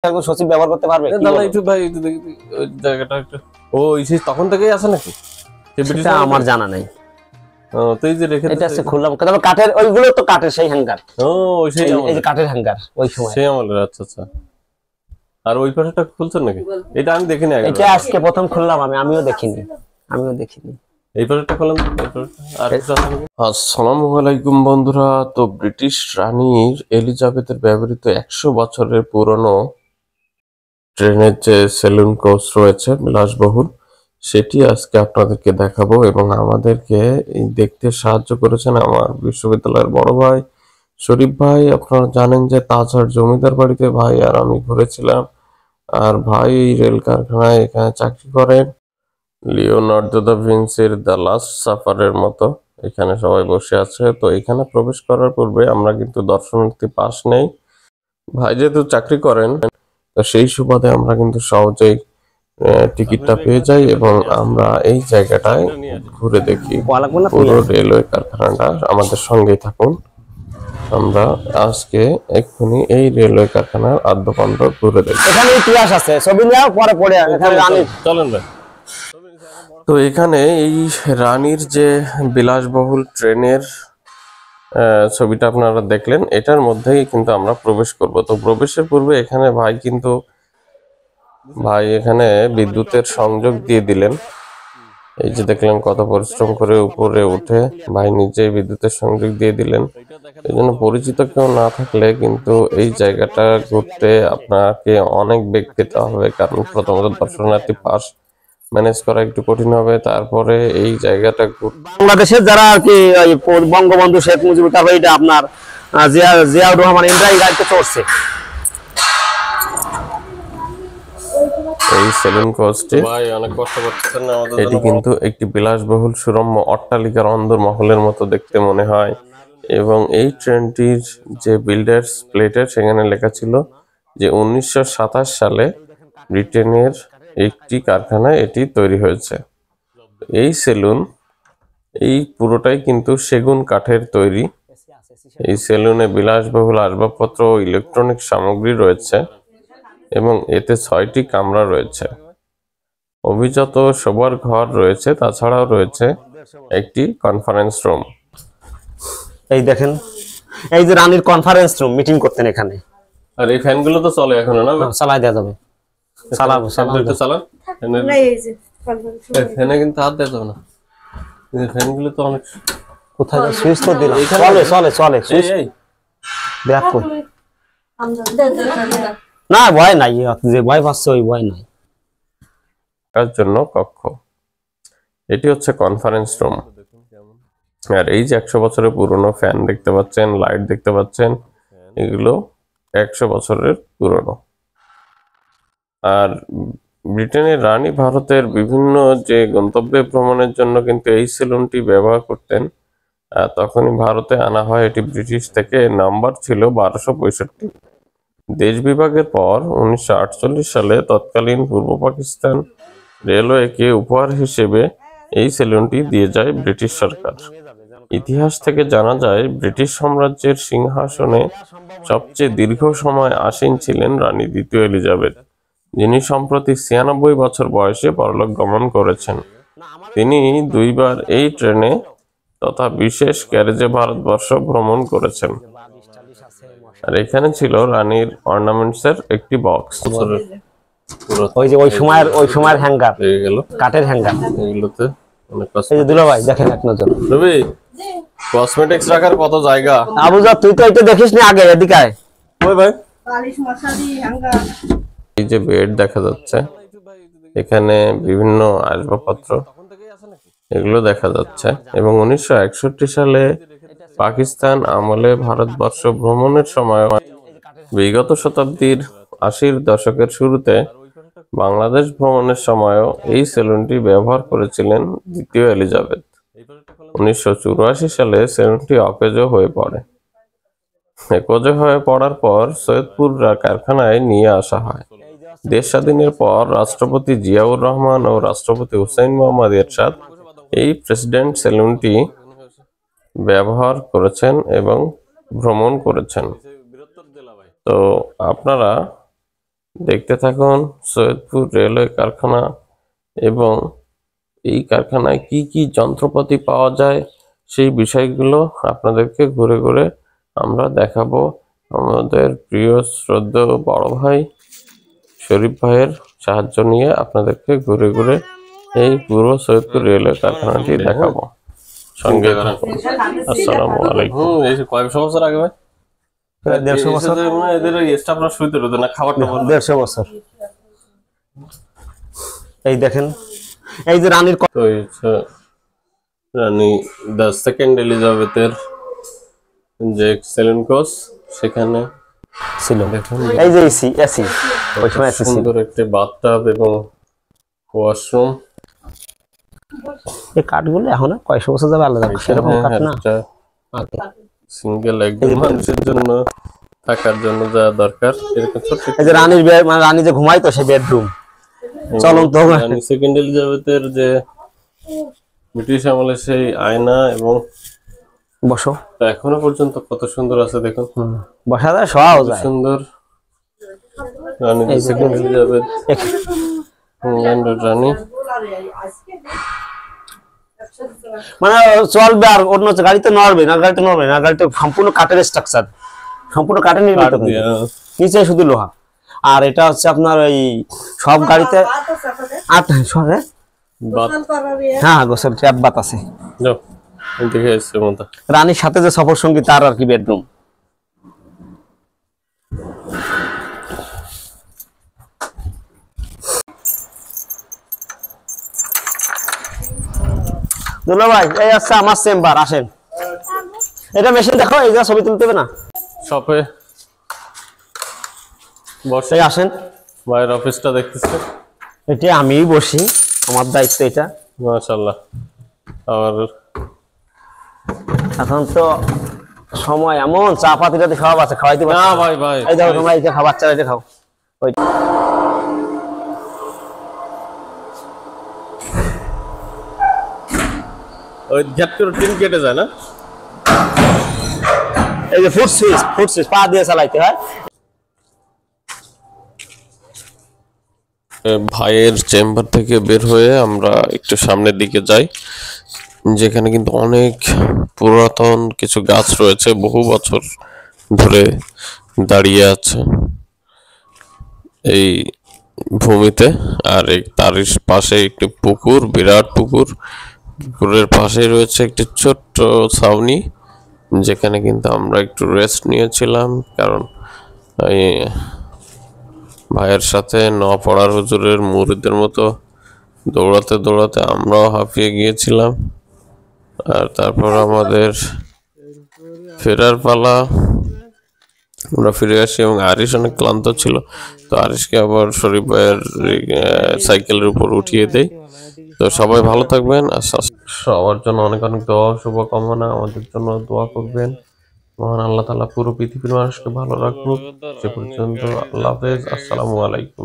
সচিব ব্যবহার করতে পারবে দাদা একটু ভাই একটু দেখি ওই জায়গাটা একটু ও ইসে তখন থেকেই আছে নাকি সেটা আমার জানা নাই। ও তুই যে রেখে এটা আছে খুললাম তবে কাঠের ওইগুলো তো কাঠের সেই হ্যাঙ্গার। ও ওই সেই এই যে কাঠের হ্যাঙ্গার ওই সময় সেই আমলের। আচ্ছা আচ্ছা। আর ওই পাশটা খুলছেন নাকি? এটা আমি দেখিনি আগে। এটা আজকে প্রথম খুললাম আমিও দেখিনি। এই পাশটা খুললাম আর আসসালামু আলাইকুম বন্ধুরা। তো ব্রিটিশ রানীর এলিজাবেথের ব্যবহৃত 100 বছরের পুরনো ট্রেনের যে সেলুন কোচ রয়েছে বিলাসবহুল, সেটি আজকে আপনাদেরকে দেখাবো এবং আমাদেরকে দেখতে সাহায্য করেছেন আমার বিশ্ববিদ্যালয়ের বড় ভাই শরীফ ভাই। আপনারা জানেন যে তাজহাট জমিদার বাড়িতে ভাই আর আমি ঘুরেছিলাম, আর ভাই রেল কারখানায় এখানে চাকরি করেন। লিওনার্দো দা ভিঞ্চির দ্য লাস্ট সাফারের মতো এখানে সবাই বসে আছে। তো এখানে প্রবেশ করার পূর্বে আমরা কিন্তু দর্শনার্থী পাস নেই, ভাই যেহেতু চাকরি করেন তো সেই সুবাদে আমরা কিন্তু সহজেই টিকিটটা পেয়ে যাই এবং আমরা এই জায়গাটায় ঘুরে দেখি পুরো রেলওয়ে কারখানাটা। আমাদের সঙ্গেই থাকুন, আমরা আজকে এক্ষুনি এই রেলওয়ে কারখানার আদ্যপান্ত ঘুরে দেখি। এখানে ইতিহাস আছে, ছবি নাও পরে পড়ে চলেন ভাই। তো এখানে এই রানীর যে বিলাসবহুল ট্রেনের ছবিটা আপনারা দেখলেন, এটার মধ্যেই কিন্তু আমরা প্রবেশ করব। তো প্রবেশের পূর্বে এখানে ভাই এখানে বিদ্যুতের সংযোগ দিয়ে দিলেন। এই যে দেখলেন কত পরিশ্রম করে উপরে উঠে ভাই নিজেই বিদ্যুতের সংযোগ দিয়ে দিলেন। এই জন্য পরিচিত কেউ না থাকলে কিন্তু এই জায়গাটা ঘুরতে আপনাকে অনেক বেগ পেতে হবে, কারণ প্রথমত দর্শনার্থী পাস ম্যানেজ করা একটু কঠিন হবে। তারপরে এই জায়গাটা বাংলাদেশের যারা আর কি বঙ্গবন্ধু শেখ মুজিবুর রহমান, এটা আপনার জিয়াউর রহমান ইন্দ্রাই গাড়িতে চড়ছে। এই সেলুন কোচটি এটি কিন্তু একটি বিলাসবহুল সুরম্য অট্টালিকার অন্দরমহলের মতো দেখতে মনে হয় এবং এই ট্রেনটির যে বিল্ডার্স প্লেটে সেখানে লেখা ছিল যে 1927 সালে ব্রিটেনের একটি কারখানায় এটি তৈরি হয়েছে। এই সেলুন এই পুরোটাই কিন্তু সেগুন কাঠের তৈরি। এই সেলুনে বিলাসবহুল আসবাবপত্র ও ইলেকট্রনিক সামগ্রী রয়েছে এবং এতে 6টি কামরা রয়েছে, অভিজাত শোবার ঘর রয়েছে, তাছাড়াও রয়েছে একটি কনফারেন্স রুম। এই দেখেন, এই যে রানীর কনফারেন্স রুম, মিটিং করতেন এখানে। আর এই ফ্যানগুলো তো চলে এখনো না? চালাই দেওয়া যাবে, চালাবো চালান। ফ্যানে কিন্তু হাত দেওয়া যাবে না, ফ্যানগুলো তো অনেক। কোথায় সুইচ তো দিলাম, চলে সুইচ ব্যাক কর না, ভয় নাই, যে ভয় পাচ্ছে ওই ভয় নাই। তার জন্য কক্ষ, এটি হচ্ছে কনফারেন্স রুম। আর এই যে 100 বছরের পুরনো ফ্যান দেখতে পাচ্ছেন, লাইট দেখতে পাচ্ছেন, এগুলো 100 বছরের পুরনো। আর ব্রিটেনের রানী ভারতের বিভিন্ন যে গন্তব্যে ভ্রমণের জন্য কিন্তু এই সেলুনটি ব্যবহার করতেন। তখনই ভারতে আনা হয় এটি ব্রিটিশ থেকে। নাম্বার ছিল 1265। দেশ বিভাগের পর 1948 সালে তৎকালীন পূর্ব পাকিস্তান রেলওয়েকে উপহার হিসেবে এই সেলুনটি দিয়ে যায় ব্রিটিশ সরকার। ইতিহাস থেকে জানা যায় ব্রিটিশ সাম্রাজ্যের সিংহাসনে সবচেয়ে দীর্ঘ সময় আসীন ছিলেন রানী দ্বিতীয় এলিজাবেথ, যিনি সম্প্রতি 96 বছর বয়সে পরলোক গমন করেছেন। তিনি 2 বার এই ট্রেনে তথা বিশেষ ক্যারেজে ভারতবর্ষ ভ্রমণ করেছেন। আর এখানে ছিল রানীর অর্নামেন্টস এর একটি বক্স। ওই যে ওই সময়ের হ্যাঙ্গার, কাঠের হ্যাঙ্গার, এগুলোতে অনেক এই যে দুলা ভাই দেখেন এক নজর। রবি, কসমেটিক্স রাখার কত জায়গা। আবুজা তুই তো এটা দেখিস না, আগে এদিকে আয়। ওই ভাই, বালিশ মশারি হ্যাঙ্গার। এই যে বেড দেখা যাচ্ছে, এখানে বিভিন্ন আসবাবপত্র এগুলো দেখা যাচ্ছে। এবং 1961 সালে পাকিস্তান আমলে ভারতবর্ষ ভ্রমণের সময় বিগত শতাব্দীর 80-র দশকের শুরুতে বাংলাদেশ ভ্রমণের সময়ও এই সেলুনটি ব্যবহার করেছিলেন দ্বিতীয় এলিজাবেথ। 1984 সালে সেলুনটি অকেজো হয়ে পড়ে। অকেজো হয়ে পড়ার পর সৈয়দপুর কারখানায় নিয়ে আসা হয়। দেশ স্বাধীনের পর রাষ্ট্রপতি জিয়াউর রহমান ও রাষ্ট্রপতি হুসাইন মোহাম্মদ এরশাদ এই প্রেসিডেন্ট সেলুনটি ব্যবহার করেছেন এবং ভ্রমণ করেছেন। তো আপনারা দেখতে থাকুন সৈয়দপুর রেলওয়ে কারখানা এবং এই কারখানায় কি কি যন্ত্রপাতি পাওয়া যায় সেই বিষয়গুলো আপনাদেরকে ঘুরে ঘুরে আমরা দেখাবো। আমাদের প্রিয় শ্রদ্ধেয় বড় ভাই শরীফ ভাইয়ের সাহায্য নিয়ে আপনাদেরকে ঘুরে ঘুরে এই পুরো সৈয়দপুর রেলওয়ে কারখানাটি দেখাবো। সঙ্গে থাকুন। আসসালামু আলাইকুম। এই কয়েক বছর আগে ভাই? প্রায় 150 বছর। এদের স্টাফরা শুইতে হতো না, খাবার টাবার 150 বছর। এই দেখেন, এই যে রানীর তো এই হচ্ছে রানী দ্য সেকেন্ড এলিজাবেথের যে সেলুন কোর্স সেখানে ছিল। দেখুন এই যে এসি, এসি ওই সময় এসি ছিল। সুন্দর একটি বাথটাব এবং ওয়াশরুম। এই কাঠগুলো এখন কয়শো বছর যাবে আলাদা, সেরকম কাঠ না। সিঙ্গেল একজন মানুষের জন্য থাকার জন্য যা দরকার এরকম ছোট। এই যে রানীর বেড, মানে রানী যে ঘুমাইতো সেই বেডরুম চলন্ত। রানী সেকেন্ড এলিজাবেথের যে ব্রিটিশ আমলের সেই আয়না এবং বসো, এখনো পর্যন্ত কত সুন্দর আছে দেখুন। বসা যায়, শোয়াও যায়। সুন্দর রানী সেকেন্ড এলিজাবেথ, ইংল্যান্ডের রানী। মানে চলবে, আর অন্য গাড়িতে নড়বে না, গাড়িতে নড়বে না, গাড়িতে সম্পূর্ণ কাঠের স্ট্রাকচার, সম্পূর্ণ কাঠের নির্মিত, নিচে শুধু লোহা। আর এটা হচ্ছে আপনার ওই সব গাড়িতে হ্যাঁ গোসল ট্যাপ বাত আছে। দেখে এসছে মতো রানীর সাথে যে সফর সঙ্গী তার আর কি বেডরুম। দুলা ভাই এই আছে আমার চেম্বার, আসেন। এটা মেশিন দেখো, এই যে ছবি তুলতে হবে না, শপে বসে এই আসেন। ভাইয়ের অফিসটা দেখতেছে, এটা আমিই বসি, আমার দায়িত্ব এটা। মাশাআল্লাহ। আর এখন তো সময় এমন, চা পাতিটাতে সব আছে, খাওয়াইতে পারছি না না। ভাই ভাই এই দেখো তোমরা, এই যে খাবার চা, এটা খাও। ওই ওই ঝট করে টিন কেটে যায় না। এই যে ফুড সুইচ, ফুড সুইচ পা দিয়ে চালাইতে হয়। ভাইয়ের চেম্বার থেকে বের হয়ে আমরা একটু সামনের দিকে যাই, যেখানে কিন্তু অনেক পুরাতন কিছু গাছ রয়েছে, বহু বছর ধরে দাঁড়িয়ে আছে এই ভূমিতে। আর তার পাশে একটি পুকুর, বিরাট পুকুর। পুকুরের পাশে রয়েছে একটি ছোট্ট ছাউনি, যেখানে কিন্তু আমরা একটু রেস্ট নিয়েছিলাম, কারণ এই ভাইয়ের সাথে পড়ার হুজুরের মুরিদের মতো দৌড়াতে দৌড়াতে আমরাও হাঁপিয়ে গিয়েছিলাম। আর তারপর আমাদের ফেরার পালা, আমরা ফিরে আসি এবং আরিশ অনেক ক্লান্ত ছিল, তো আরিশকে আবার শরীফ ভাইয়ের সাইকেলের উপর উঠিয়ে দেই। তো সবাই ভালো থাকবেন, আর সবার জন্য অনেক অনেক দোয়া শুভকামনা, আমাদের জন্য দোয়া করবেন। মহান আল্লাহ তাআলা পুরো পৃথিবীর মানুষকে ভালো রাখুক। সে পর্যন্ত আল্লাহ হাফেজ, আসসালামু আলাইকুম।